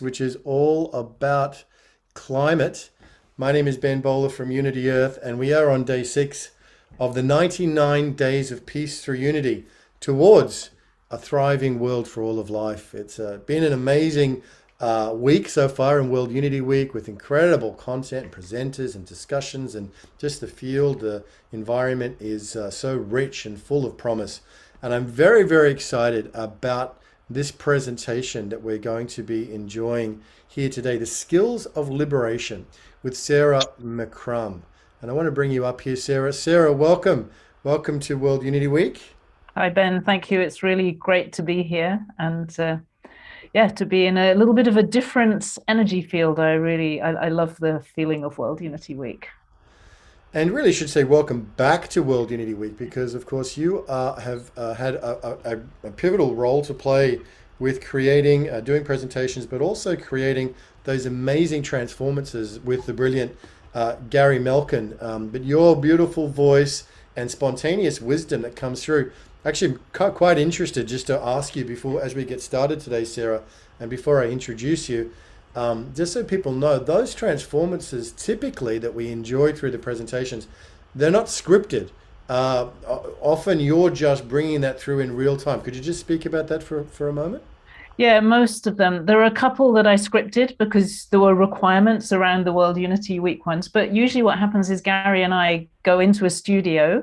which is all about climate. My name is Ben Bowler from Unity Earth, and we are on day 6 of the 99 Days of Peace through Unity towards a thriving world for all of life. It's been an amazing week so far in World Unity Week with incredible content and presenters and discussions, and just the field, the environment is so rich and full of promise. And I'm very, very excited about this presentation that we're going to be enjoying here today, The Skills of Liberation with Sarah McCrum. And I want to bring you up here, Sarah. Sarah, welcome. Welcome to World Unity Week. Hi, Ben. Thank you. It's really great to be here and to be in a little bit of a different energy field. I love the feeling of World Unity Week. And really should say welcome back to World Unity Week, because of course you have had a pivotal role to play with creating, doing presentations, but also creating those amazing transformances with the brilliant Gary Melkin. But your beautiful voice and spontaneous wisdom that comes through. Actually, I'm quite interested just to ask you before, as we get started today, Sarah, and before I introduce you, just so people know, those transformances typically that we enjoy through the presentations, they're not scripted. Often you're just bringing that through in real time. Could you just speak about that for a moment? Yeah, most of them. There are a couple that I scripted because there were requirements around the World Unity Week ones. But usually what happens is Gary and I go into a studio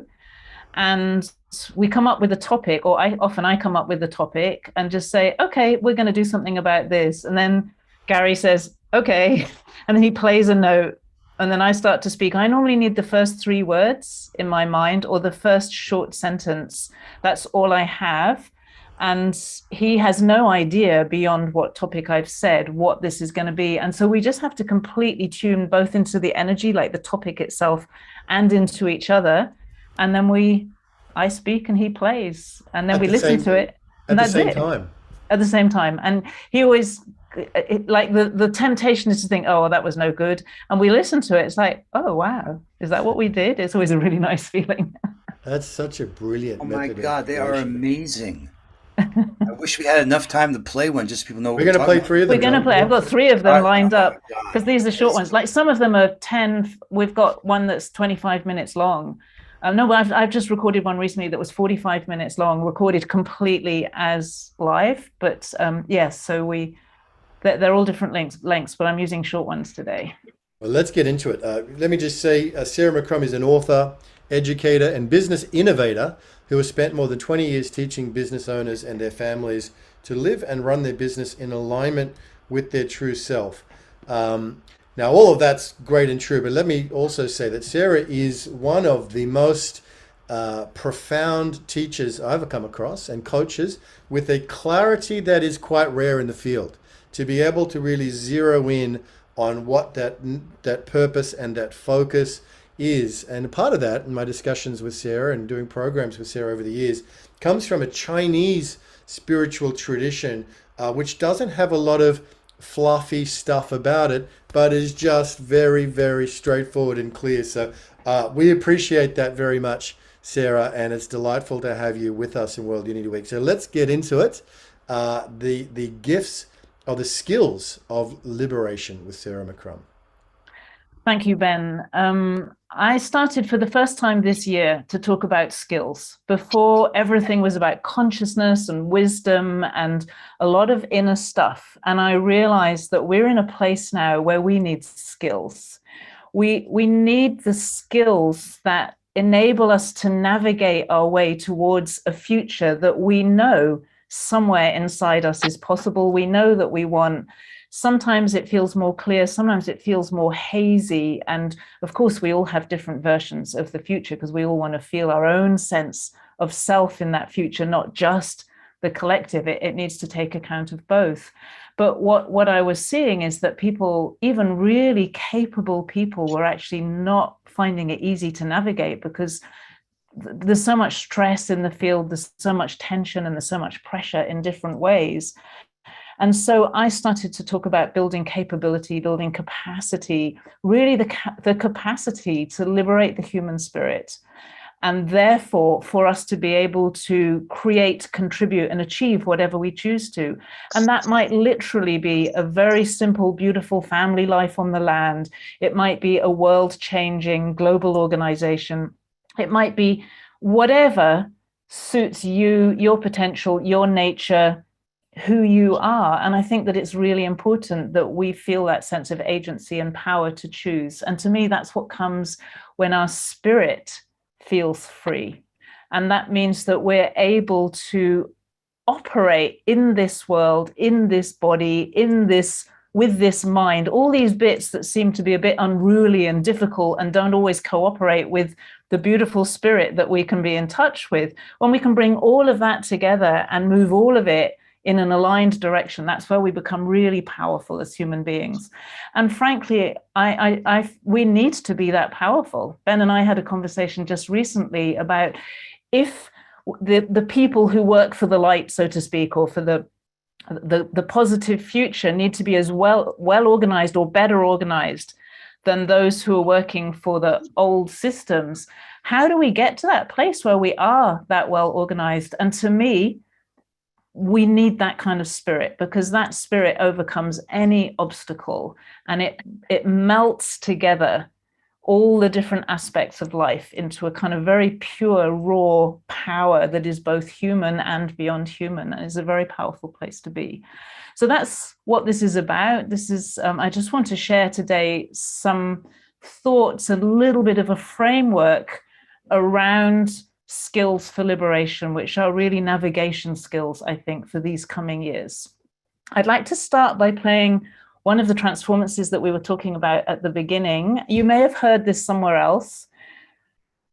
and we come up with a topic, or I come up with a topic and just say, okay, we're going to do something about this. And then Gary says, okay, and then he plays a note, and then I start to speak. I normally need the first 3 words in my mind or the first short sentence. That's all I have. And he has no idea beyond what topic I've said, what this is going to be. And so we just have to completely tune both into the energy, like the topic itself, and into each other. And then I speak and he plays, and then we listen to it. And At the that's same it. time. At the same time. And he always, like the temptation is to think, oh, that was no good. And we listen to it. It's like, oh, wow, is that what we did? It's always a really nice feeling. That's such a brilliant Oh my method of God, they are creation. amazing. I wish we had enough time to play one, just so people know what We're we're going to play talking 3 of We're them, going to John. play. I've got 3 of them about. lined Oh up my God. because these are short ones. Like some of them are 10. We've got one that's 25 minutes long. No, I've just recorded one recently that was 45 minutes long, recorded completely as live. But yes, so they're all different lengths, but I'm using short ones today. Well, let's get into it. Let me just say, Sarah McCrum is an author, educator, and business innovator who has spent more than 20 years teaching business owners and their families to live and run their business in alignment with their true self. Now, all of that's great and true, but let me also say that Sarah is one of the most profound teachers I've ever come across, and coaches with a clarity that is quite rare in the field. To be able to really zero in on what that purpose and that focus is. And part of that, in my discussions with Sarah and doing programs with Sarah over the years, comes from a Chinese spiritual tradition, which doesn't have a lot of fluffy stuff about it, but is just very, very straightforward and clear. So we appreciate that very much, Sarah, and it's delightful to have you with us in World Unity Week. So let's get into it. The gifts or the skills of liberation with Sarah McCrum. Thank you, Ben. I started for the first time this year to talk about skills. Before, everything was about consciousness and wisdom and a lot of inner stuff. And I realized that we're in a place now where we need skills. We need the skills that enable us to navigate our way towards a future that we know somewhere inside us is possible. We know that we want. Sometimes it feels more clear, sometimes it feels more hazy. And of course, we all have different versions of the future because we all want to feel our own sense of self in that future, not just the collective. It needs to take account of both. But what I was seeing is that people, even really capable people, were actually not finding it easy to navigate because there's so much stress in the field, there's so much tension, and there's so much pressure in different ways. And so I started to talk about building capability, building capacity, really the capacity to liberate the human spirit and therefore for us to be able to create, contribute, and achieve whatever we choose to. And that might literally be a very simple, beautiful family life on the land. It might be a world-changing global organization. It might be whatever suits you, your potential, your nature, who you are. And I think that it's really important that we feel that sense of agency and power to choose. And to me, that's what comes when our spirit feels free. And that means that we're able to operate in this world, in this body, with this mind, all these bits that seem to be a bit unruly and difficult and don't always cooperate with the beautiful spirit that we can be in touch with. When we can bring all of that together and move all of it in an aligned direction, that's where we become really powerful as human beings. And frankly, we need to be that powerful. Ben and I had a conversation just recently about if the people who work for the light, so to speak, or for the positive future need to be as well organized or better organized than those who are working for the old systems. How do we get to that place where we are that well organized? And to me, we need that kind of spirit, because that spirit overcomes any obstacle, and it melts together all the different aspects of life into a kind of very pure, raw power that is both human and beyond human, and is a very powerful place to be. So that's what this is about. This is, I just want to share today some thoughts, a little bit of a framework around skills for liberation, which are really navigation skills, I think, for these coming years. I'd like to start by playing one of the transformances that we were talking about at the beginning. You may have heard this somewhere else.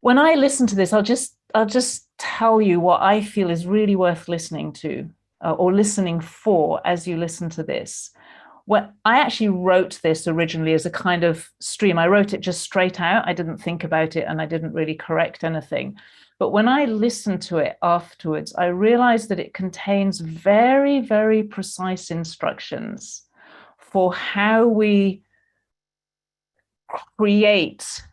When I listen to this, I'll just tell you what I feel is really worth listening to, or listening for as you listen to this. Well, I actually wrote this originally as a kind of stream. I wrote it just straight out. I didn't think about it, and I didn't really correct anything. But when I listened to it afterwards, I realized that it contains very, very precise instructions for how we create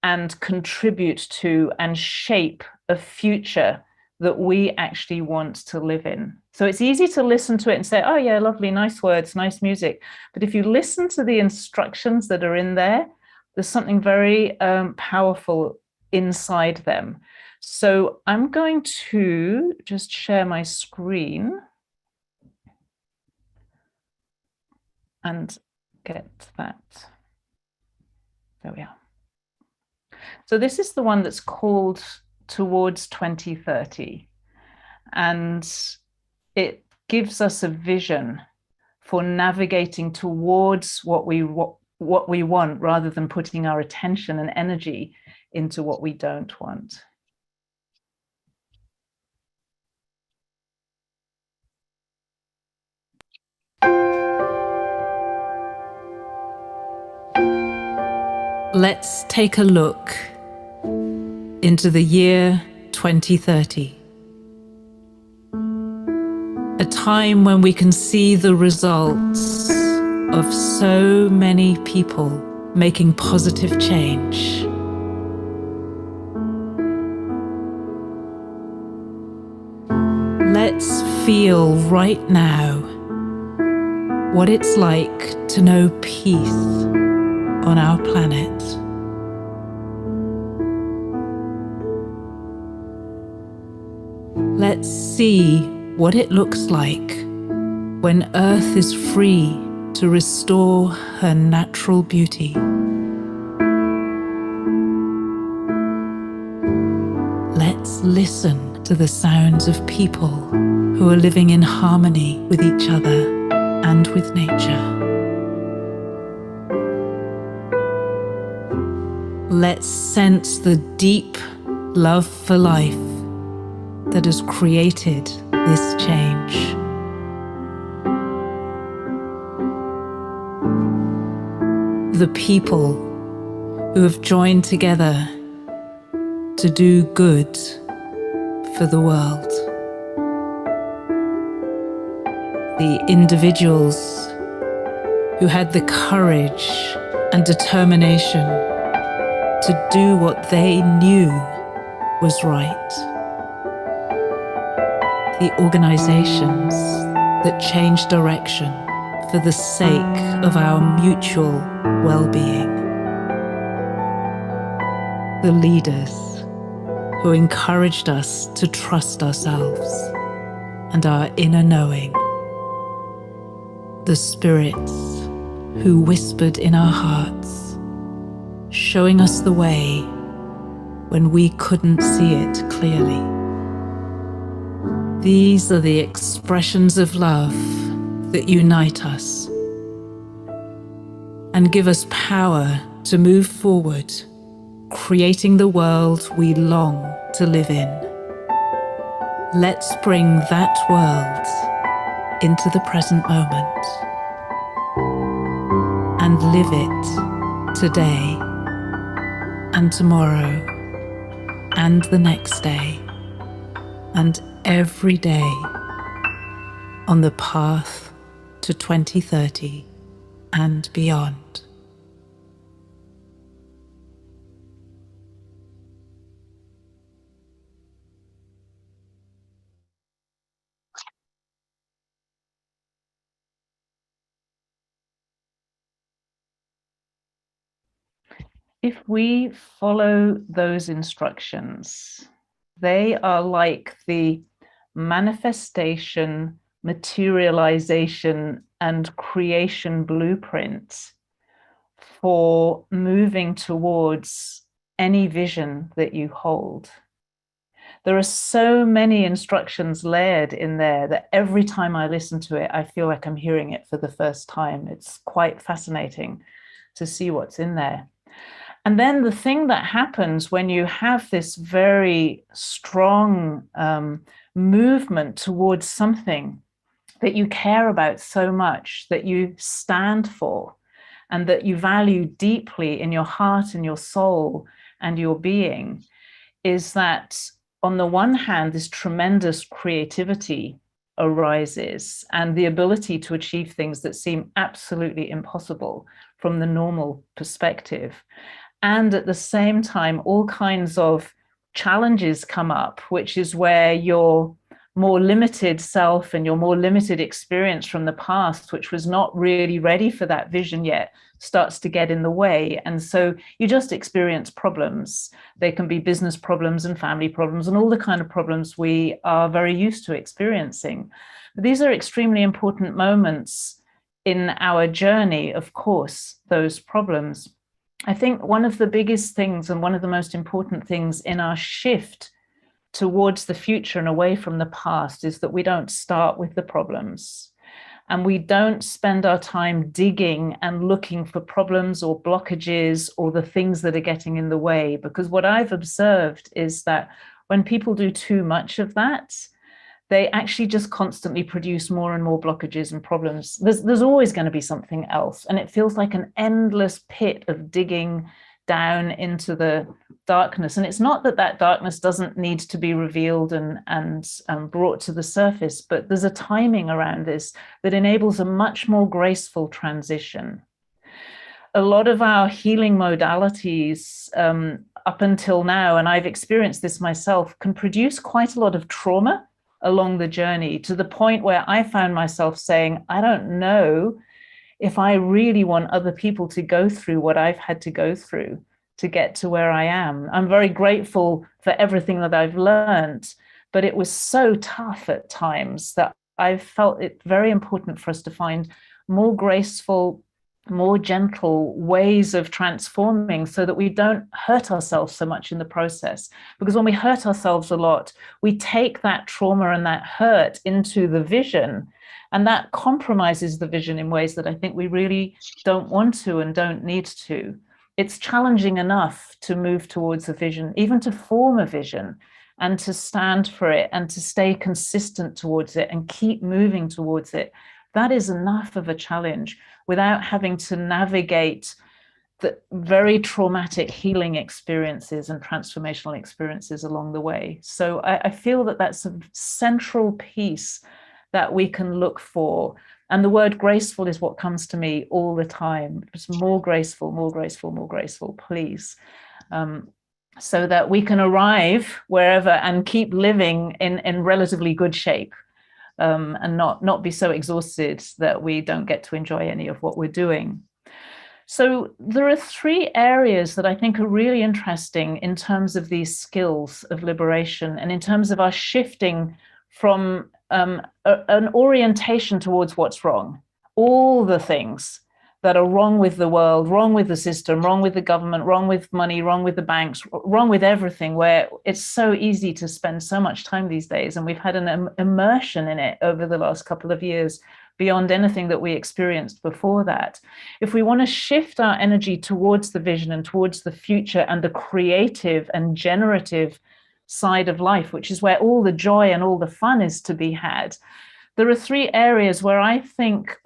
and contribute to and shape a future that we actually want to live in. So it's easy to listen to it and say, oh yeah, lovely, nice words, nice music. But if you listen to the instructions that are in there, there's something very powerful inside them. So I'm going to just share my screen and get that. There we are. So this is the one that's called Towards 2030. And it gives us a vision for navigating towards what we want, rather than putting our attention and energy into what we don't want. Let's take a look into the year 2030. A time when we can see the results of so many people making positive change. Let's feel right now what it's like to know peace on our planet. Let's see what it looks like when Earth is free to restore her natural beauty. Let's listen to the sounds of people who are living in harmony with each other and with nature. Let's sense the deep love for life that has created this change. The people who have joined together to do good for the world. The individuals who had the courage and determination to do what they knew was right. The organizations that changed direction for the sake of our mutual well-being. The leaders who encouraged us to trust ourselves and our inner knowing. The spirits who whispered in our hearts, showing us the way when we couldn't see it clearly. These are the expressions of love that unite us and give us power to move forward, creating the world we long to live in. Let's bring that world into the present moment and live it today and tomorrow and the next day and every day on the path to 2030 and beyond. If we follow those instructions, they are like the manifestation, materialization, and creation blueprint for moving towards any vision that you hold. There are so many instructions layered in there that every time I listen to it, I feel like I'm hearing it for the first time. It's quite fascinating to see what's in there. And then the thing that happens when you have this very strong movement towards something that you care about so much, that you stand for, and that you value deeply in your heart and your soul and your being, is that on the one hand, this tremendous creativity arises and the ability to achieve things that seem absolutely impossible from the normal perspective. And at the same time, all kinds of challenges come up, which is where your more limited self and your more limited experience from the past, which was not really ready for that vision yet, starts to get in the way. And so you just experience problems. They can be business problems and family problems and all the kind of problems we are very used to experiencing. But these are extremely important moments in our journey, of course, those problems. I think one of the biggest things and one of the most important things in our shift towards the future and away from the past is that we don't start with the problems and we don't spend our time digging and looking for problems or blockages or the things that are getting in the way. Because what I've observed is that when people do too much of that, they actually just constantly produce more and more blockages and problems. There's always going to be something else. And it feels like an endless pit of digging down into the darkness. And it's not that that darkness doesn't need to be revealed and brought to the surface, but there's a timing around this that enables a much more graceful transition. A lot of our healing modalities up until now, and I've experienced this myself, can produce quite a lot of trauma along the journey, to the point where I found myself saying, I don't know if I really want other people to go through what I've had to go through to get to where I am. I'm very grateful for everything that I've learned, but it was so tough at times that I felt it very important for us to find more graceful, more gentle ways of transforming so that we don't hurt ourselves so much in the process. Because when we hurt ourselves a lot, we take that trauma and that hurt into the vision, and that compromises the vision in ways that I think we really don't want to and don't need to. It's challenging enough to move towards a vision, even to form a vision and to stand for it and to stay consistent towards it and keep moving towards it. That is enough of a challenge without having to navigate the very traumatic healing experiences and transformational experiences along the way. So I feel that that's a central piece that we can look for. And the word graceful is what comes to me all the time. Just more graceful, more graceful, more graceful, please. so that we can arrive wherever and keep living in relatively good shape, and not be so exhausted that we don't get to enjoy any of what we're doing. So there are three areas that I think are really interesting in terms of these skills of liberation, and in terms of our shifting from an orientation towards what's wrong, all the things that are wrong with the world, wrong with the system, wrong with the government, wrong with money, wrong with the banks, wrong with everything, where it's so easy to spend so much time these days. And we've had an immersion in it over the last couple of years beyond anything that we experienced before that. If we want to shift our energy towards the vision and towards the future and the creative and generative side of life, which is where all the joy and all the fun is to be had, there are three areas where I think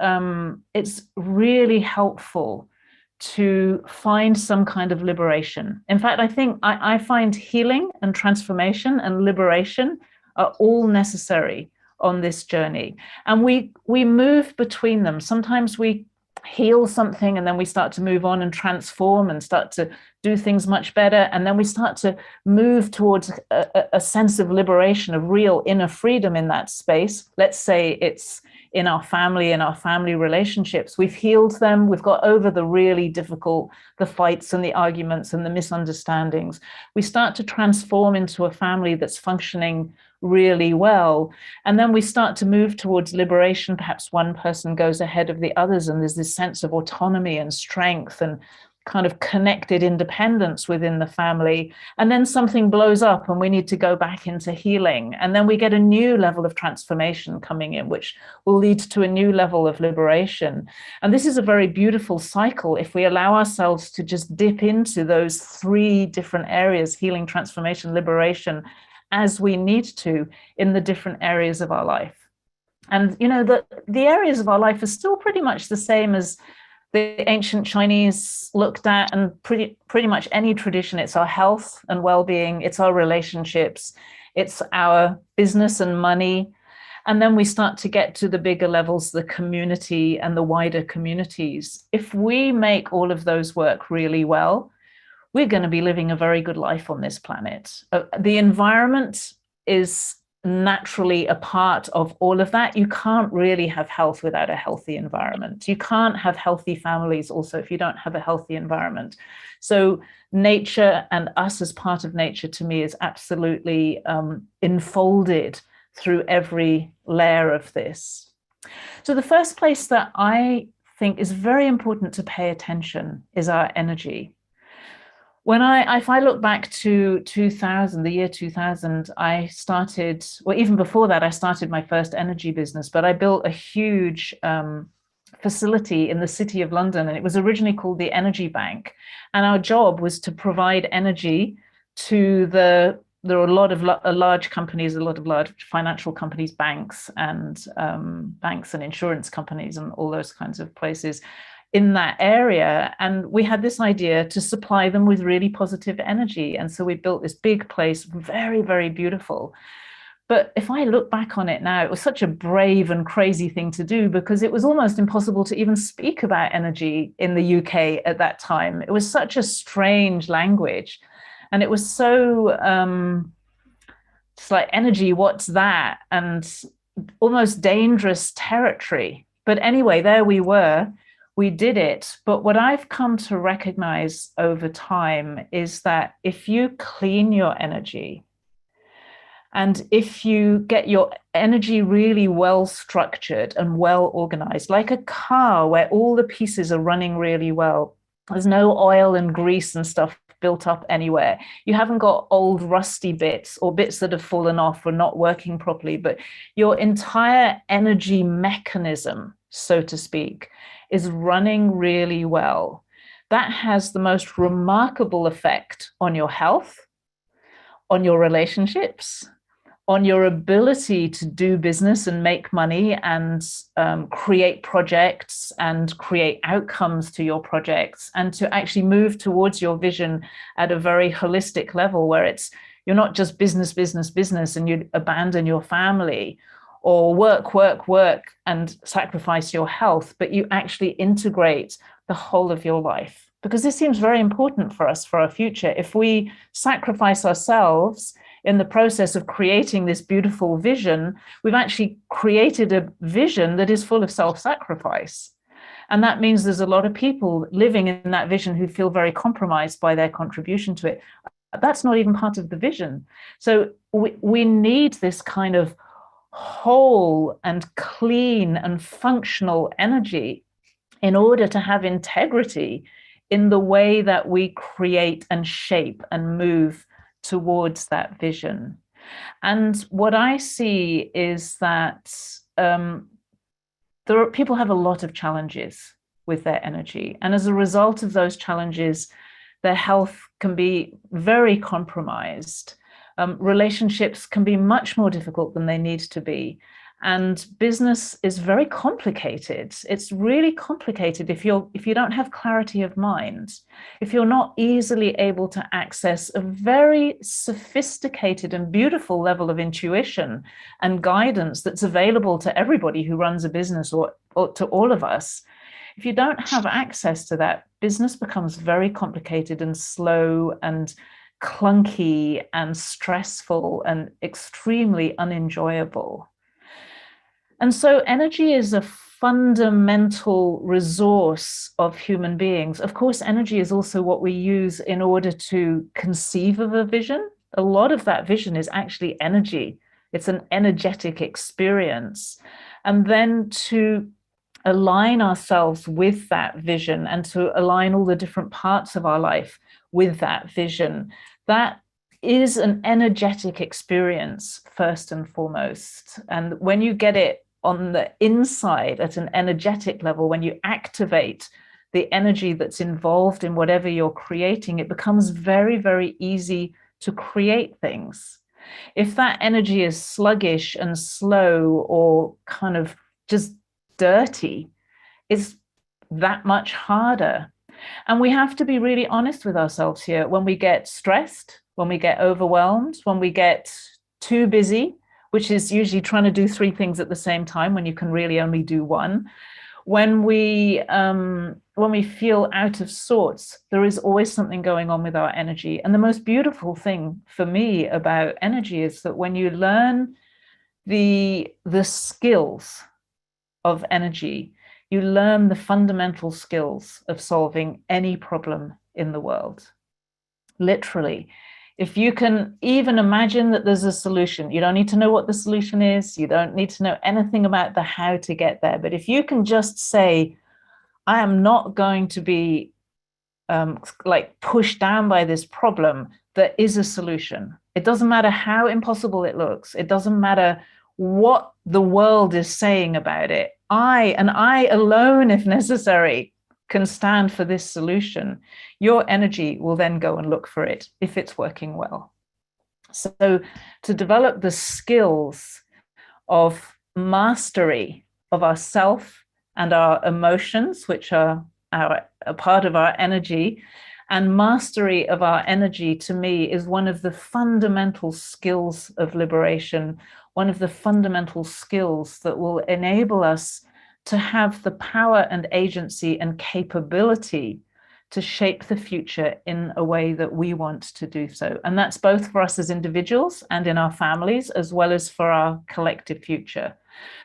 it's really helpful to find some kind of liberation. In fact, I think I find healing and transformation and liberation are all necessary on this journey. And we move between them. Sometimes we heal something and then we start to move on and transform and start to do things much better. And then we start to move towards a sense of liberation, of real inner freedom in that space. Let's say it's in our family relationships. We've healed them. We've got over the really difficult, the fights and the arguments and the misunderstandings. We start to transform into a family that's functioning really well. And then we start to move towards liberation. Perhaps one person goes ahead of the others, and there's this sense of autonomy and strength and kind of connected independence within the family. And then something blows up and we need to go back into healing. And then we get a new level of transformation coming in, which will lead to a new level of liberation. And this is a very beautiful cycle if we allow ourselves to just dip into those three different areas: healing, transformation, liberation, as we need to in the different areas of our life. And, you know, the areas of our life are still pretty much the same as the ancient Chinese looked at, and pretty much any tradition. It's our health and well-being, it's our relationships, it's our business and money. And then we start to get to the bigger levels, the community and the wider communities. If we make all of those work really well, we're going to be living a very good life on this planet. The environment is naturally a part of all of that. You can't really have health without a healthy environment. You can't have healthy families also if you don't have a healthy environment. So nature and us as part of nature, to me, is absolutely enfolded through every layer of this. So the first place that I think is very important to pay attention is our energy. If I look back to 2000, the year 2000, I started, well, even before that, I started my first energy business, but I built a huge facility in the city of London, and it was originally called the Energy Bank. And our job was to provide energy to there are a lot of large companies, a lot of large financial companies, banks and insurance companies and all those kinds of places in that area. And we had this idea to supply them with really positive energy. And so we built this big place, very, very beautiful. But if I look back on it now, it was such a brave and crazy thing to do, because it was almost impossible to even speak about energy in the UK at that time. It was such a strange language. And it was so, it's like, energy, what's that? And almost dangerous territory. But anyway, there we were. We did it. But what I've come to recognize over time is that if you clean your energy, and if you get your energy really well structured and well organized, like a car where all the pieces are running really well, there's no oil and grease and stuff built up anywhere. You haven't got old rusty bits or bits that have fallen off or not working properly, but your entire energy mechanism, so to speak, is running really well. That has the most remarkable effect on your health, on your relationships, on your ability to do business and make money and create projects and create outcomes to your projects, and to actually move towards your vision at a very holistic level, where you're not just business, business, business, and you abandon your family or work and sacrifice your health, but you actually integrate the whole of your life. because this seems very important for us, for our future. If we sacrifice ourselves in the process of creating this beautiful vision, we've actually created a vision that is full of self-sacrifice. And that means there's a lot of people living in that vision who feel very compromised by their contribution to it. That's not even part of the vision. So we need this kind of whole and clean and functional energy in order to have integrity in the way that we create and shape and move towards that vision. And what I see is that people have a lot of challenges with their energy. And as a result of those challenges, their health can be very compromised. Relationships can be much more difficult than they need to be. And business is very complicated. It's really complicated if you don't have clarity of mind, if you're not easily able to access a very sophisticated and beautiful level of intuition and guidance that's available to everybody who runs a business or to all of us. If you don't have access to that, business becomes very complicated and slow and clunky and stressful and extremely unenjoyable. And so energy is a fundamental resource of human beings. Of course, energy is also what we use in order to conceive of a vision. A lot of that vision is actually energy. It's an energetic experience. And then to align ourselves with that vision and to align all the different parts of our life with that vision, that is an energetic experience first and foremost. And when you get it on the inside at an energetic level, when you activate the energy that's involved in whatever you're creating, it becomes very, very easy to create things. If that energy is sluggish and slow or kind of just dirty, it's that much harder. And we have to be really honest with ourselves here. When we get stressed, when we get overwhelmed, when we get too busy, which is usually trying to do 3 things at the same time when you can really only do one. When we feel out of sorts, there is always something going on with our energy. And the most beautiful thing for me about energy is that when you learn the skills of energy, you learn the fundamental skills of solving any problem in the world. Literally. If you can even imagine that there's a solution, you don't need to know what the solution is. You don't need to know anything about the how to get there. But if you can just say, I am not going to be pushed down by this problem, there is a solution. It doesn't matter how impossible it looks. It doesn't matter what the world is saying about it. I alone, if necessary, can stand for this solution. Your energy will then go and look for it if it's working well. So to develop the skills of mastery of ourself and our emotions, which are a part of our energy, and mastery of our energy, to me, is one of the fundamental skills of liberation, one of the fundamental skills that will enable us to have the power and agency and capability to shape the future in a way that we want to do so. And that's both for us as individuals and in our families, as well as for our collective future.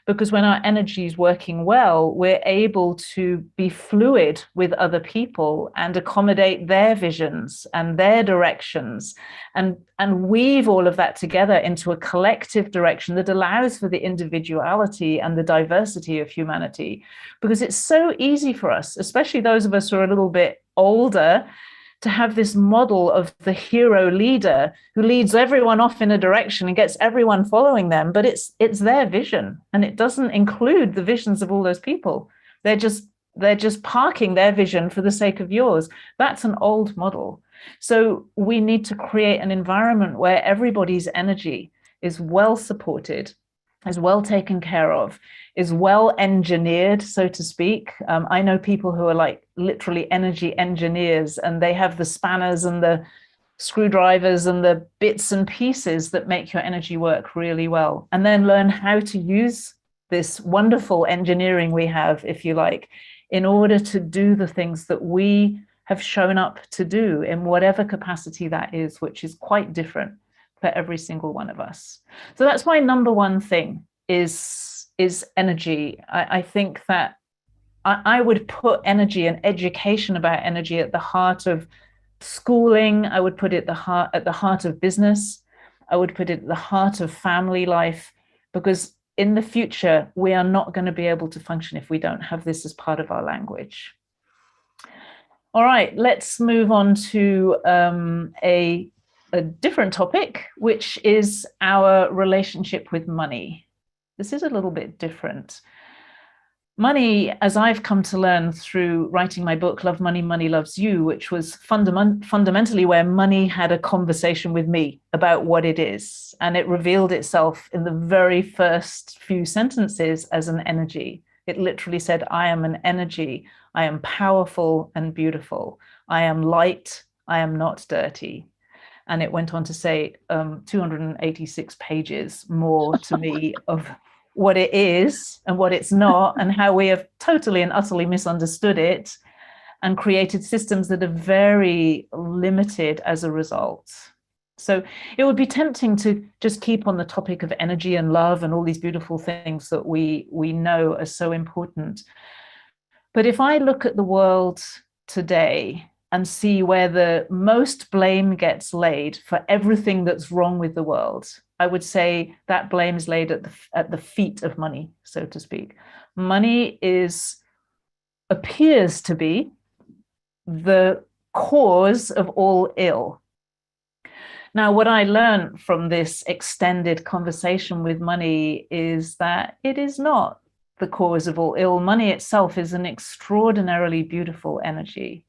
Because when our energy is working well, we're able to be fluid with other people and accommodate their visions and their directions and weave all of that together into a collective direction that allows for the individuality and the diversity of humanity. Because it's so easy for us, especially those of us who are a little bit older, to have this model of the hero leader who leads everyone off in a direction and gets everyone following them, but it's their vision, and it doesn't include the visions of all those people. They're just parking their vision for the sake of yours. That's an old model. So we need to create an environment where everybody's energy is well supported, is well taken care of, is well engineered, so to speak. I know people who are like literally energy engineers, and they have the spanners and the screwdrivers and the bits and pieces that make your energy work really well, and then learn how to use this wonderful engineering we have, if you like, in order to do the things that we have shown up to do in whatever capacity that is, which is quite different for every single one of us. So that's my number one thing is energy. I think that I would put energy and education about energy at the heart of schooling. I would put it at the heart of business. I would put it at the heart of family life, because in the future, we are not going to be able to function if we don't have this as part of our language. All right, let's move on to a different topic, which is our relationship with money. This is a little bit different. Money, as I've come to learn through writing my book, Love Money, Money Loves You, which was fundamentally where money had a conversation with me about what it is. And it revealed itself in the very first few sentences as an energy. It literally said, I am an energy. I am powerful and beautiful. I am light. I am not dirty. And it went on to say 286 pages more to me of what it is and what it's not, and how we have totally and utterly misunderstood it and created systems that are very limited as a result. So it would be tempting to just keep on the topic of energy and love and all these beautiful things that we know are so important. But if I look at the world today and see where the most blame gets laid for everything that's wrong with the world, I would say that blame is laid at the feet of money, so to speak. Money appears to be the cause of all ill. Now, what I learned from this extended conversation with money is that it is not the cause of all ill. Money itself is an extraordinarily beautiful energy.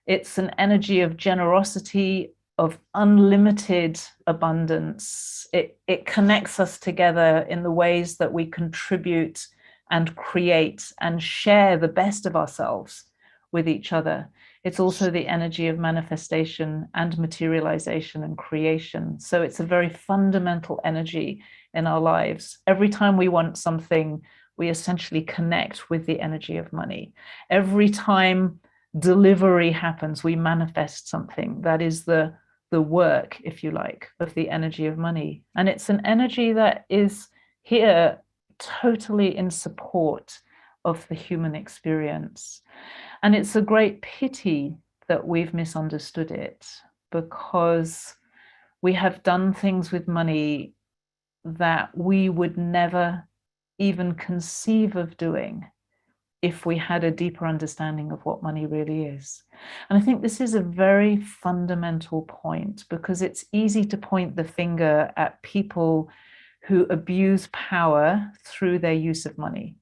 It's an energy of generosity, of unlimited abundance. It connects us together in the ways that we contribute and create and share the best of ourselves with each other. It's also the energy of manifestation and materialization and creation. So it's a very fundamental energy in our lives. Every time we want something, we essentially connect with the energy of money. Every time delivery happens, we manifest something. That is the work, if you like, of the energy of money. And it's an energy that is here totally in support of the human experience. And it's a great pity that we've misunderstood it, because we have done things with money that we would never even conceive of doing if we had a deeper understanding of what money really is. And I think this is a very fundamental point, because it's easy to point the finger at people who abuse power through their use of money,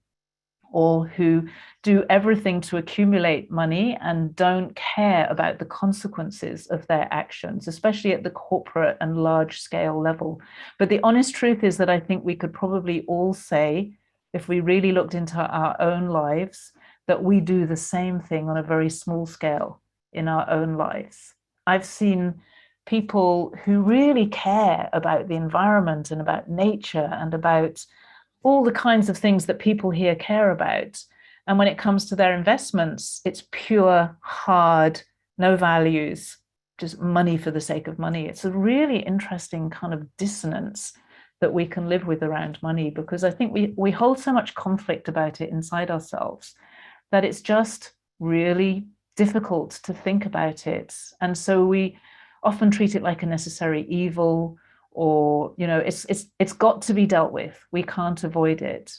or who do everything to accumulate money and don't care about the consequences of their actions, especially at the corporate and large scale level. But the honest truth is that I think we could probably all say, if we really looked into our own lives, that we do the same thing on a very small scale in our own lives. I've seen people who really care about the environment and about nature and about all the kinds of things that people here care about. And when it comes to their investments, it's pure, hard, no values, just money for the sake of money. It's a really interesting kind of dissonance that we can live with around money, because I think we hold so much conflict about it inside ourselves that it's just really difficult to think about it. And so we often treat it like a necessary evil, or, you know, it's got to be dealt with. We can't avoid it.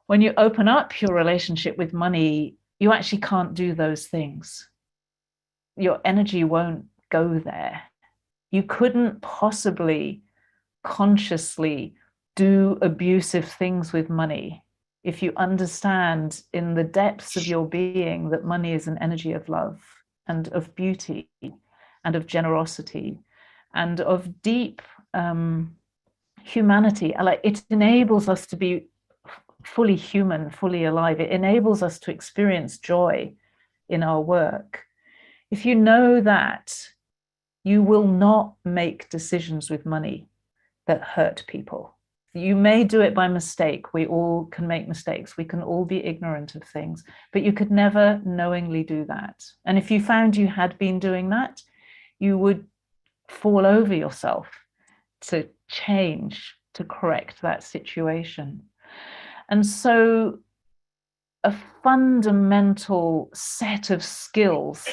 When you open up your relationship with money, you actually can't do those things. Your energy won't go there. You couldn't possibly consciously do abusive things with money if you understand in the depths of your being that money is an energy of love and of beauty and of generosity and of deep humanity. Like, it enables us to be fully human, fully alive. It enables us to experience joy in our work. If you know that, you will not make decisions with money that hurt people. You may do it by mistake. We all can make mistakes. We can all be ignorant of things, but you could never knowingly do that. And if you found you had been doing that, you would fall over yourself to change, to correct that situation. And so a fundamental set of skills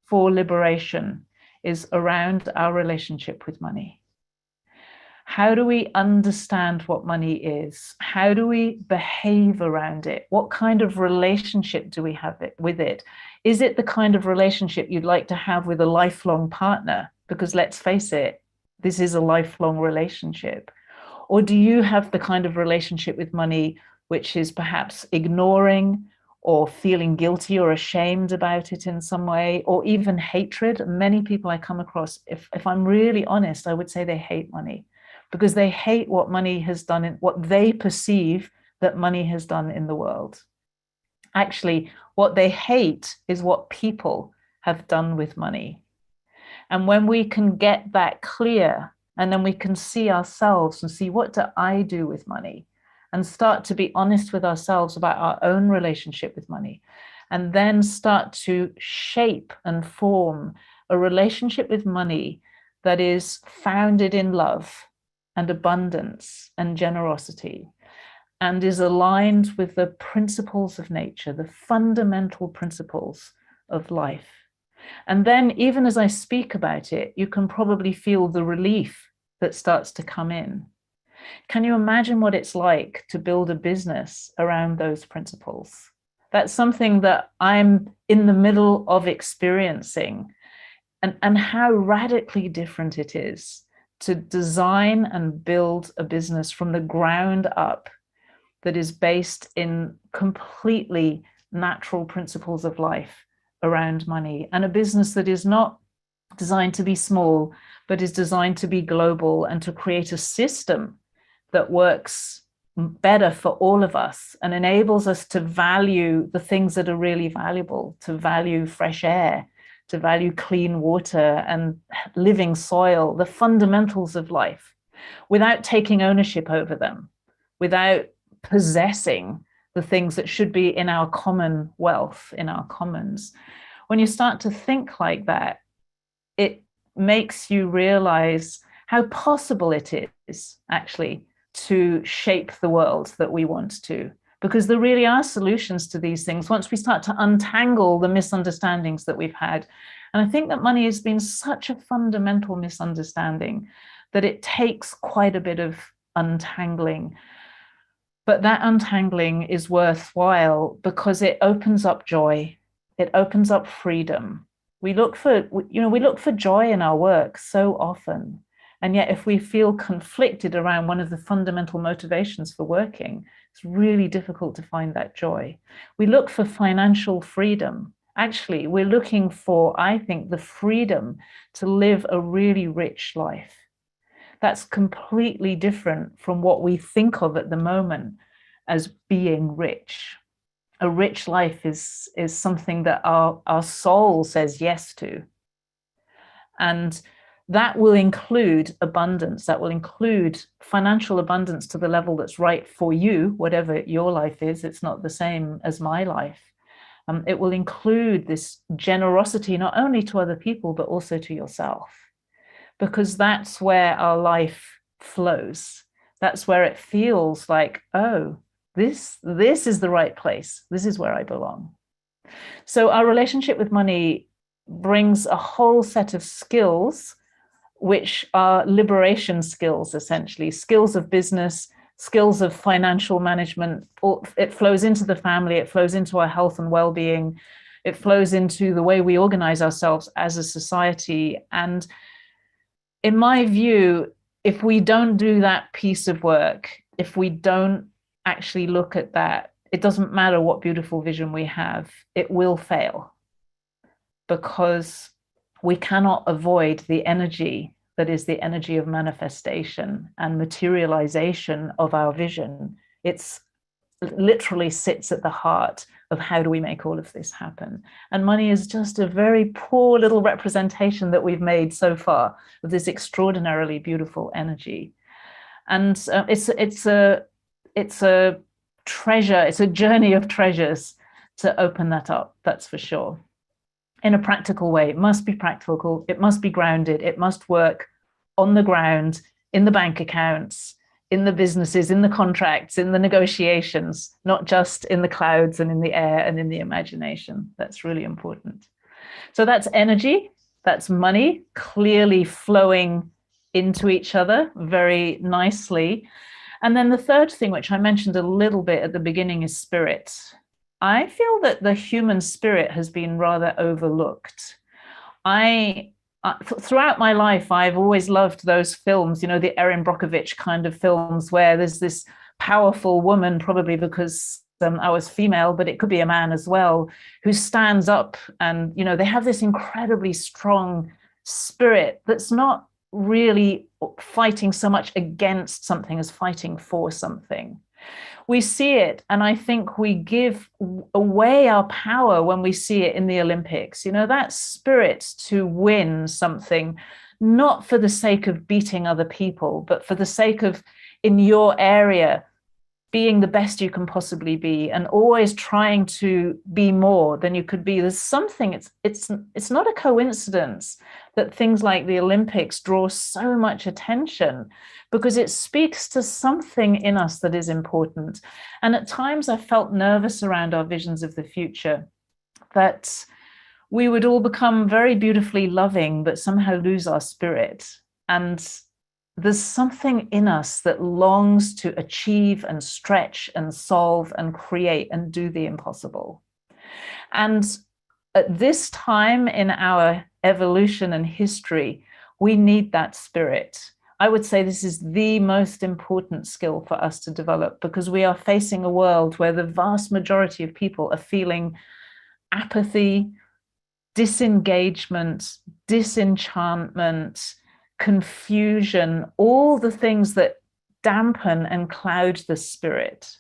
for liberation is around our relationship with money. How do we understand what money is? How do we behave around it? What kind of relationship do we have with it? Is it the kind of relationship you'd like to have with a lifelong partner? Because let's face it, this is a lifelong relationship. Or do you have the kind of relationship with money which is perhaps ignoring or feeling guilty or ashamed about it in some way, or even hatred? Many people I come across, if I'm really honest, I would say they hate money, because they hate what money has done, in what they perceive that money has done in the world. Actually, what they hate is what people have done with money. And when we can get that clear, and then we can see ourselves and see, what do I do with money? And start to be honest with ourselves about our own relationship with money, and then start to shape and form a relationship with money that is founded in love and abundance and generosity, and is aligned with the principles of nature, the fundamental principles of life. And then, even as I speak about it, you can probably feel the relief that starts to come in. Can you imagine what it's like to build a business around those principles? That's something that I'm in the middle of experiencing, and how radically different it is to design and build a business from the ground up that is based in completely natural principles of life around money, and a business that is not designed to be small, but is designed to be global and to create a system that works better for all of us and enables us to value the things that are really valuable, to value fresh air, to value clean water and living soil, the fundamentals of life, without taking ownership over them, without possessing the things that should be in our common wealth, in our commons. When you start to think like that, it makes you realize how possible it is actually to shape the world that we want to, because there really are solutions to these things once we start to untangle the misunderstandings that we've had. And I think that money has been such a fundamental misunderstanding that it takes quite a bit of untangling. But that untangling is worthwhile because it opens up joy. It opens up freedom. We look for joy in our work so often. And yet, if we feel conflicted around one of the fundamental motivations for working, it's really difficult to find that joy. We look for financial freedom. Actually, we're looking for, I think, the freedom to live a really rich life. That's completely different from what we think of at the moment as being rich. A rich life is something that our soul says yes to. And that will include abundance. That will include financial abundance to the level that's right for you, whatever your life is. It's not the same as my life. It will include this generosity, not only to other people, but also to yourself, because that's where our life flows. That's where it feels like, oh, this is the right place. This is where I belong. So our relationship with money brings a whole set of skills, which are liberation skills, essentially, skills of business, skills of financial management. It flows into the family, it flows into our health and well-being, it flows into the way we organize ourselves as a society. And in my view, if we don't do that piece of work, if we don't actually look at that, it doesn't matter what beautiful vision we have, it will fail, because we cannot avoid the energy that is the energy of manifestation and materialization of our vision. It's literally sits at the heart of how do we make all of this happen. And money is just a very poor little representation that we've made so far of this extraordinarily beautiful energy. And it's a treasure. It's a journey of treasures to open that up. That's for sure. In a practical way, it must be practical. It must be grounded. It must work on the ground, in the bank accounts, in the businesses, in the contracts, in the negotiations, not just in the clouds and in the air and in the imagination. That's really important. So that's energy, that's money, clearly flowing into each other very nicely. And then the third thing, which I mentioned a little bit at the beginning, is spirit. I feel that the human spirit has been rather overlooked. Throughout my life, I've always loved those films, you know, the Erin Brockovich kind of films where there's this powerful woman, probably because I was female, but it could be a man as well, who stands up and, you know, they have this incredibly strong spirit that's not really fighting so much against something as fighting for something. We see it, and I think we give away our power when we see it in the Olympics. You know, that spirit to win something, not for the sake of beating other people, but for the sake of, in your area, being the best you can possibly be, and always trying to be more than you could be. There's something, it's not a coincidence that things like the Olympics draw so much attention, because it speaks to something in us that is important. And at times I felt nervous around our visions of the future, that we would all become very beautifully loving, but somehow lose our spirit. And there's something in us that longs to achieve and stretch and solve and create and do the impossible. And at this time in our evolution and history, we need that spirit. I would say this is the most important skill for us to develop, because we are facing a world where the vast majority of people are feeling apathy, disengagement, disenchantment, confusion, all the things that dampen and cloud the spirit.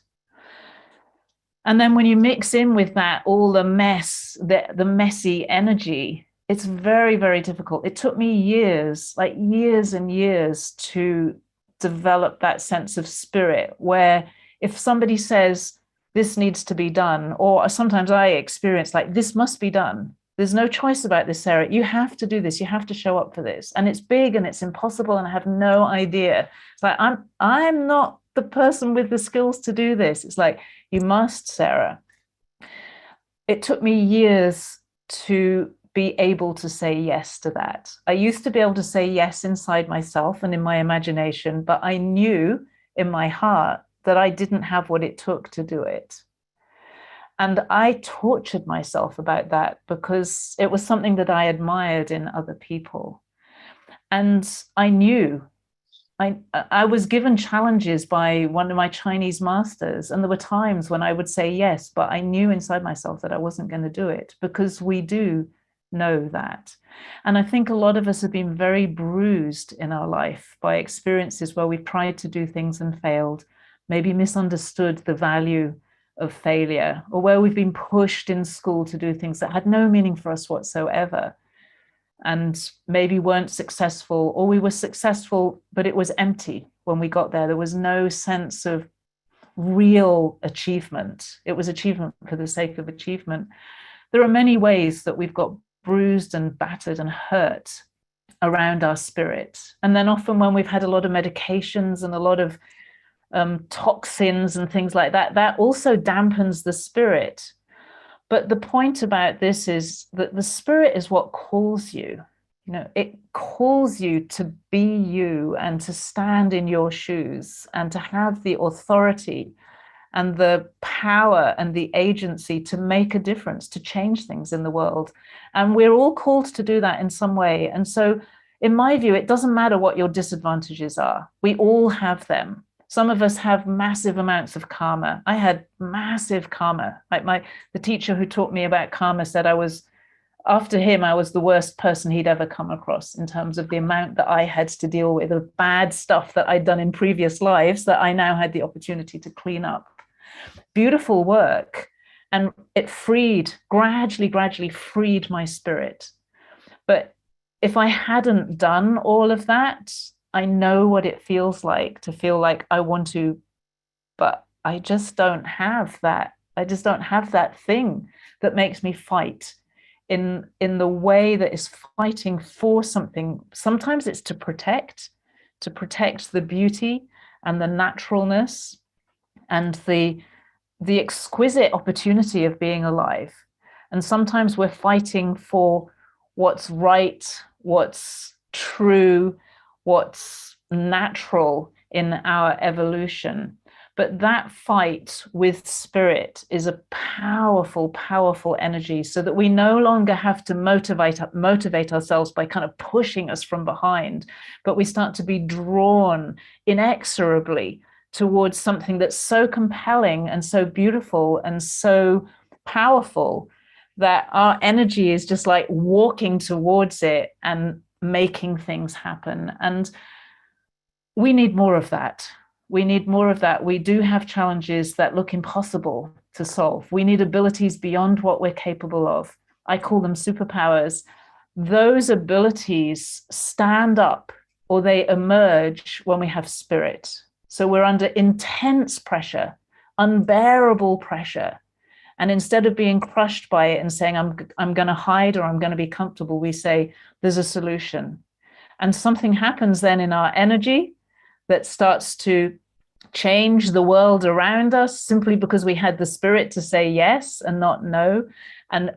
And then when you mix in with that all the mess, the messy energy, it's very, very difficult. It took me years, like years and years, to develop that sense of spirit, where if somebody says this needs to be done, or sometimes I experience like this must be done, there's no choice about this, Sarah. You have to do this. You have to show up for this. And it's big and it's impossible and I have no idea. It's like, I'm not the person with the skills to do this. It's like, you must, Sarah. It took me years to be able to say yes to that. I used to be able to say yes inside myself and in my imagination, but I knew in my heart that I didn't have what it took to do it. And I tortured myself about that because it was something that I admired in other people. And I knew, I was given challenges by one of my Chinese masters. And there were times when I would say yes, but I knew inside myself that I wasn't going to do it, because we do know that. And I think a lot of us have been very bruised in our life by experiences where we've tried to do things and failed, maybe misunderstood the value of failure, or where we've been pushed in school to do things that had no meaning for us whatsoever, and maybe weren't successful, or we were successful, but it was empty when we got there. There was no sense of real achievement. It was achievement for the sake of achievement. There are many ways that we've got bruised and battered and hurt around our spirit. And then often when we've had a lot of medications and a lot of toxins and things like that, that also dampens the spirit. But the point about this is that the spirit is what calls you. You know, it calls you to be you and to stand in your shoes and to have the authority and the power and the agency to make a difference, to change things in the world. And we're all called to do that in some way. And so in my view, it doesn't matter what your disadvantages are. We all have them. Some of us have massive amounts of karma. I had massive karma. Like the teacher who taught me about karma said after him, I was the worst person he'd ever come across in terms of the amount that I had to deal with, of bad stuff that I'd done in previous lives that I now had the opportunity to clean up. Beautiful work. And it gradually freed my spirit. But if I hadn't done all of that, I know what it feels like to feel like I want to, but I just don't have that. I just don't have that thing that makes me fight in the way that is fighting for something. Sometimes it's to protect the beauty and the naturalness and the exquisite opportunity of being alive. And sometimes we're fighting for what's right, what's true, what's natural in our evolution. But that fight with spirit is a powerful, powerful energy, so that we no longer have to motivate ourselves by kind of pushing us from behind, but we start to be drawn inexorably towards something that's so compelling and so beautiful and so powerful that our energy is just like walking towards it and making things happen. And we need more of that. We need more of that. We do have challenges that look impossible to solve. We need abilities beyond what we're capable of. I call them superpowers. Those abilities stand up, or they emerge when we have spirit. So we're under intense pressure, unbearable pressure. And instead of being crushed by it and saying, I'm going to hide or I'm going to be comfortable, we say, there's a solution. And something happens then in our energy that starts to change the world around us, simply because we had the spirit to say yes and not no. And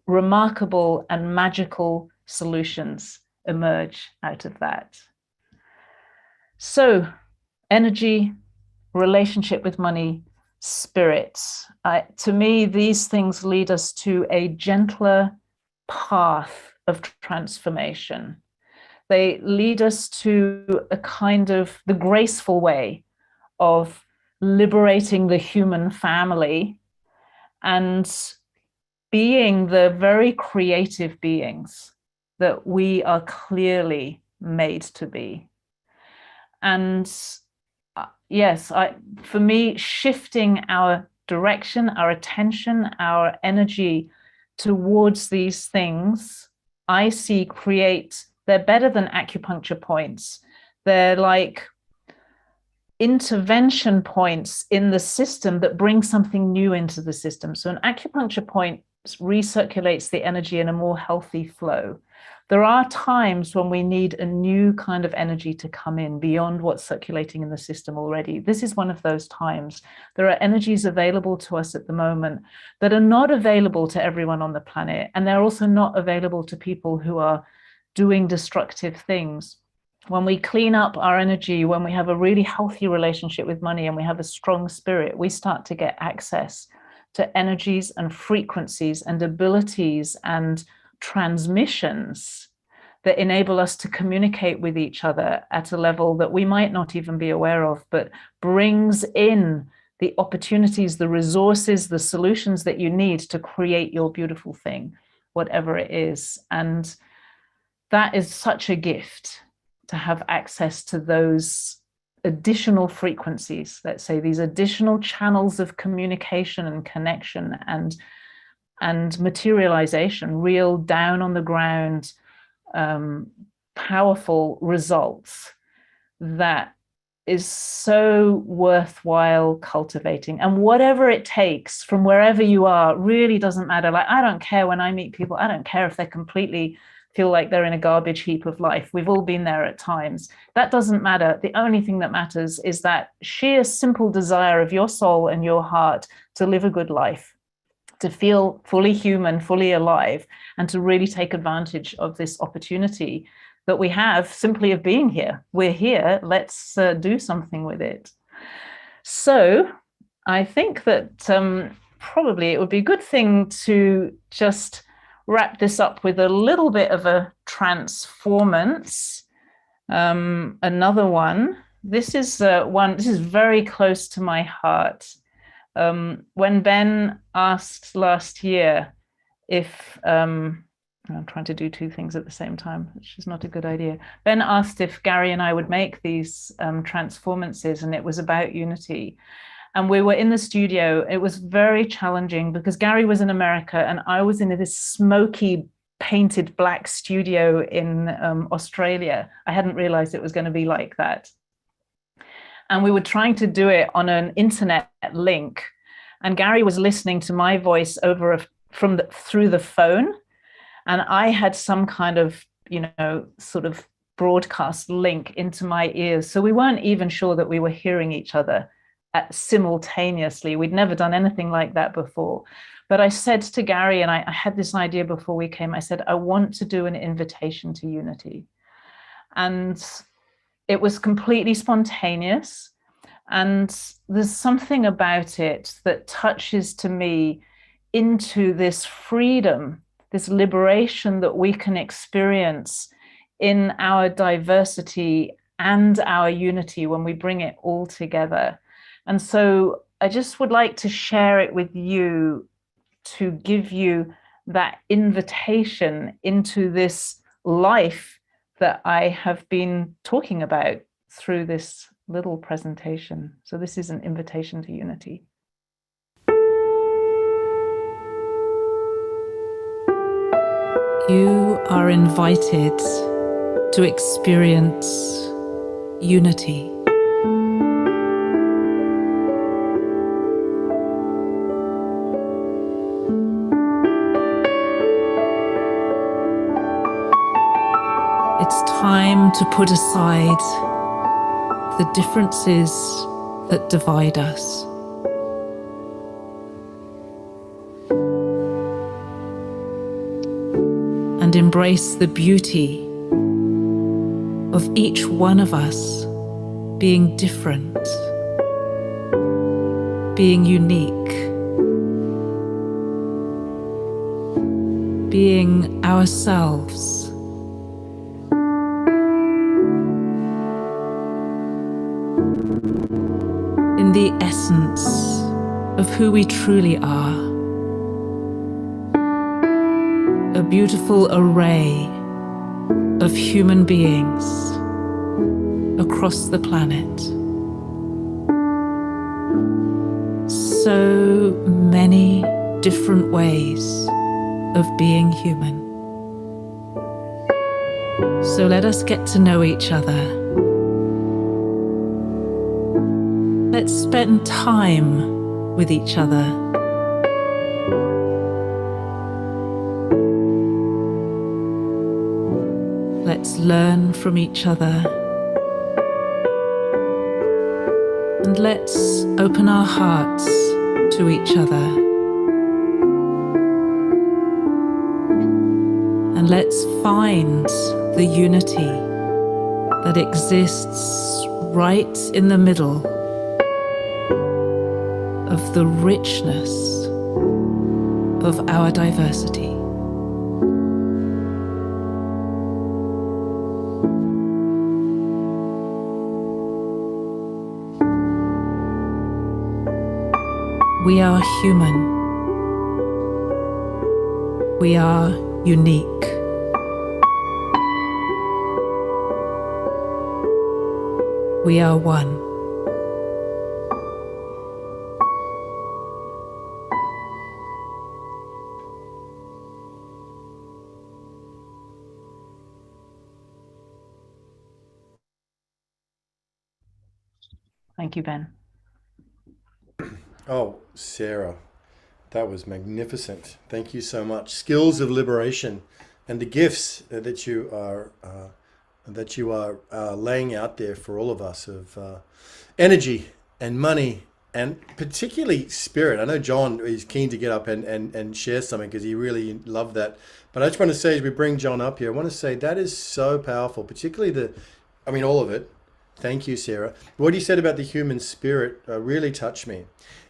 remarkable and magical solutions emerge out of that. So energy, relationship with money, spirit. To me, these things lead us to a gentler path of transformation. They lead us to a kind of the graceful way of liberating the human family and being the very creative beings that we are clearly made to be. And yes, for me, shifting our direction, our attention, our energy towards these things, I see they're better than acupuncture points. They're like intervention points in the system that bring something new into the system. So an acupuncture point recirculates the energy in a more healthy flow. There are times when we need a new kind of energy to come in beyond what's circulating in the system already. This is one of those times. There are energies available to us at the moment that are not available to everyone on the planet. And they're also not available to people who are doing destructive things. When we clean up our energy, when we have a really healthy relationship with money and we have a strong spirit, we start to get access to energies and frequencies and abilities and transmissions that enable us to communicate with each other at a level that we might not even be aware of, but brings in the opportunities, the resources, the solutions that you need to create your beautiful thing, whatever it is. And that is such a gift, to have access to those additional frequencies, let's say these additional channels of communication and connection and materialization, real down on the ground, powerful results that is so worthwhile cultivating. And whatever it takes from wherever you are really doesn't matter. Like, I don't care when I meet people, I don't care if they're completely feel like they're in a garbage heap of life. We've all been there at times. That doesn't matter. The only thing that matters is that sheer simple desire of your soul and your heart to live a good life, to feel fully human, fully alive, and to really take advantage of this opportunity that we have simply of being here. We're here, let's do something with it. So I think that probably it would be a good thing to just wrap this up with a little bit of a transformance. Another one. This is very close to my heart. When Ben asked last year if I'm trying to do two things at the same time, which is not a good idea. Ben asked if Gary and I would make these transformances, and it was about unity. And we were in the studio. It was very challenging because Gary was in America and I was in this smoky painted black studio in Australia. I hadn't realized it was going to be like that. And we were trying to do it on an internet link. And Gary was listening to my voice through the phone. And I had some kind of, sort of broadcast link into my ears. So we weren't even sure that we were hearing each other simultaneously. We'd never done anything like that before. But I said to Gary, and I had this idea before we came, I said, I want to do an invitation to unity. And it was completely spontaneous. And there's something about it that touches to me into this freedom, this liberation that we can experience in our diversity and our unity when we bring it all together. And so I just would like to share it with you, to give you that invitation into this life that I have been talking about through this little presentation. So this is an invitation to unity. You are invited to experience unity. It's time to put aside the differences that divide us. And embrace the beauty of each one of us being different, being unique, being ourselves. In the essence of who we truly are. A beautiful array of human beings across the planet. So many different ways of being human. So let us get to know each other. Let's spend time with each other. Let's learn from each other. And let's open our hearts to each other. And let's find the unity that exists right in the middle of the richness of our diversity. We are human. We are unique. We are one. Thank you, Ben. Oh, Sarah, that was magnificent. Thank you so much. Skills of liberation and the gifts that you are laying out there for all of us of energy and money and particularly spirit. I know John is keen to get up and share something because he really loved that. But I just want to say, as we bring John up here, I want to say that is so powerful, particularly all of it. Thank you, Sarah. What you said about the human spirit really touched me.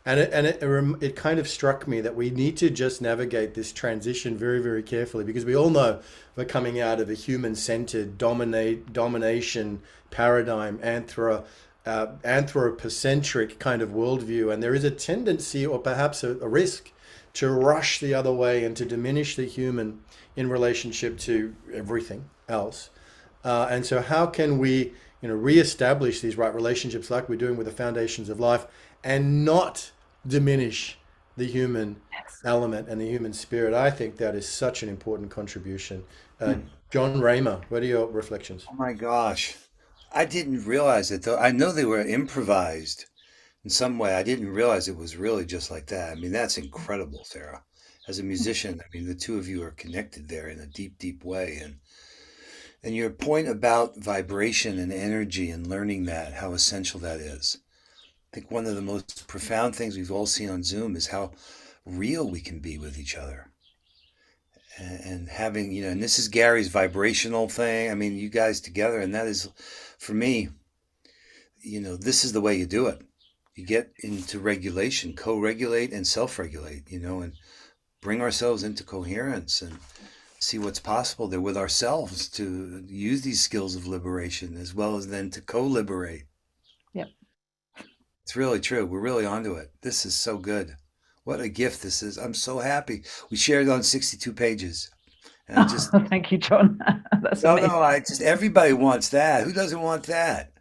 And it kind of struck me that we need to just navigate this transition very, very carefully, because we all know we're coming out of a human-centered domination paradigm, anthropocentric kind of worldview. And there is a tendency, or perhaps a risk, to rush the other way and to diminish the human in relationship to everything else. And so how can we reestablish these right relationships like we're doing with the foundations of life and not diminish the human Yes. element and the human spirit. I think that is such an important contribution. John Raymer, what are your reflections? Oh my gosh. I didn't realize it though. I know they were improvised in some way. I didn't realize it was really just like that. I mean, that's incredible, Sarah. As a musician, I mean, the two of you are connected there in a deep, deep way. And your point about vibration and energy and learning that, how essential that is. I think one of the most profound things we've all seen on Zoom is how real we can be with each other. And having, and this is Gary's vibrational thing. I mean, you guys together, and that is, for me, this is the way you do it. You get into regulation, co-regulate and self-regulate, and bring ourselves into coherence and see what's possible there with ourselves to use these skills of liberation as well as then to co-liberate. Yep. It's really true. We're really onto it. This is so good. What a gift this is. I'm so happy. We shared it on 62 pages. And I just Thank you, John. That's amazing. No, everybody wants that. Who doesn't want that?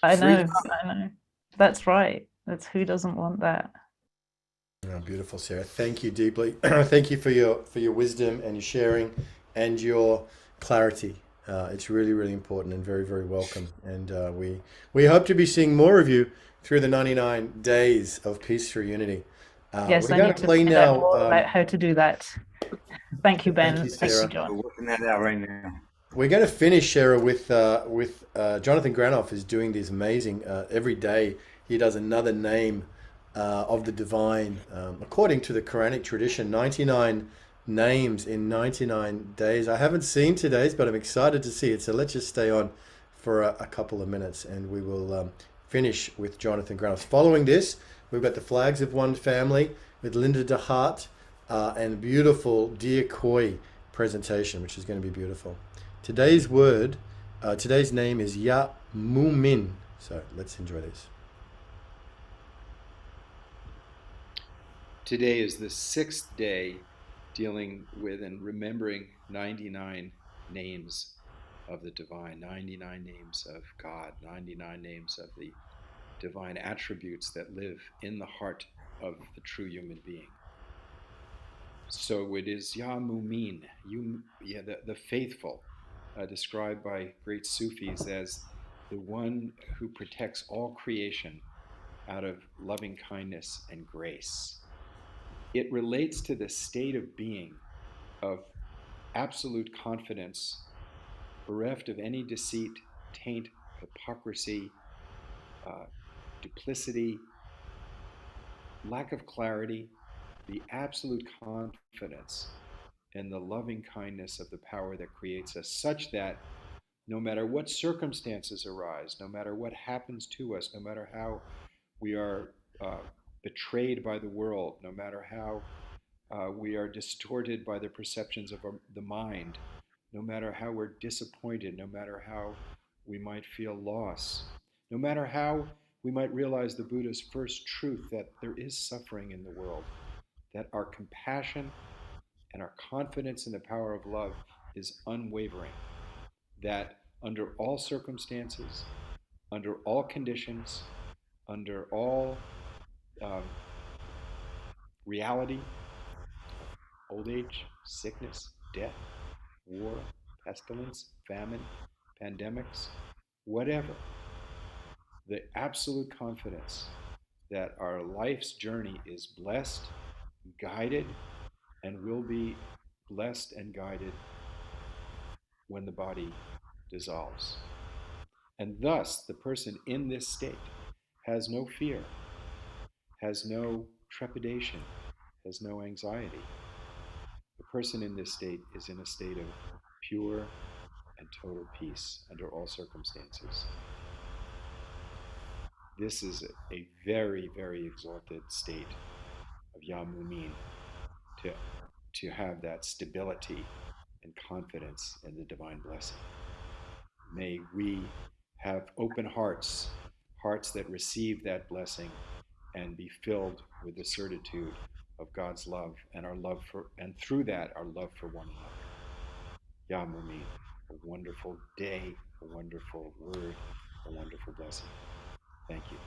I Freedom. know. That's right. That's who doesn't want that. Oh, beautiful, Sarah. Thank you deeply. Thank you for your wisdom and your sharing and your clarity. It's really, really important and very, very welcome. And we hope to be seeing more of you through the 99 days of Peace Through Unity. Yes, we're I going need to to play find now. out more about how to do that. Thank you, Ben. Thank you, Thank Sarah. you, John. We're working that out right now. We're going to finish, Sarah, with Jonathan Granoff is doing these amazing, every day he does another name of the divine. According to the Quranic tradition, 99 names in 99 days. I haven't seen today's, but I'm excited to see it. So let's just stay on for a couple of minutes and we will finish with Jonathan Granoff. Following this, we've got the Flags of One Family with Linda DeHart and beautiful Dear Koi presentation, which is going to be beautiful. Today's name is Ya Mumin. So let's enjoy this. Today is the 6th day dealing with and remembering 99 names of the divine, 99 names of God, 99 names of the divine attributes that live in the heart of the true human being. So it is Ya Mumin, the faithful, described by great Sufis as the one who protects all creation out of loving kindness and grace. It relates to the state of being of absolute confidence, bereft of any deceit, taint, hypocrisy, duplicity, lack of clarity, the absolute confidence in the loving kindness of the power that creates us, such that no matter what circumstances arise, no matter what happens to us, no matter how we are betrayed by the world, no matter how we are distorted by the perceptions of the mind, no matter how we're disappointed, no matter how we might feel loss, no matter how we might realize the Buddha's first truth that there is suffering in the world, that our compassion and our confidence in the power of love is unwavering, that under all circumstances, under all conditions, under all reality, old age, sickness, death, war, pestilence, famine, pandemics, whatever, the absolute confidence that our life's journey is blessed, guided, and will be blessed and guided when the body dissolves. And thus, the person in this state has no fear, has no trepidation, has no anxiety. The person in this state is in a state of pure and total peace under all circumstances. This is a very, very exalted state of Ya Mumin, to have that stability and confidence in the divine blessing. May we have open hearts, hearts that receive that blessing and be filled with the certitude of God's love and our love for, and through that, our love for one another. Ya Mumin, a wonderful day, a wonderful word, a wonderful blessing. Thank you.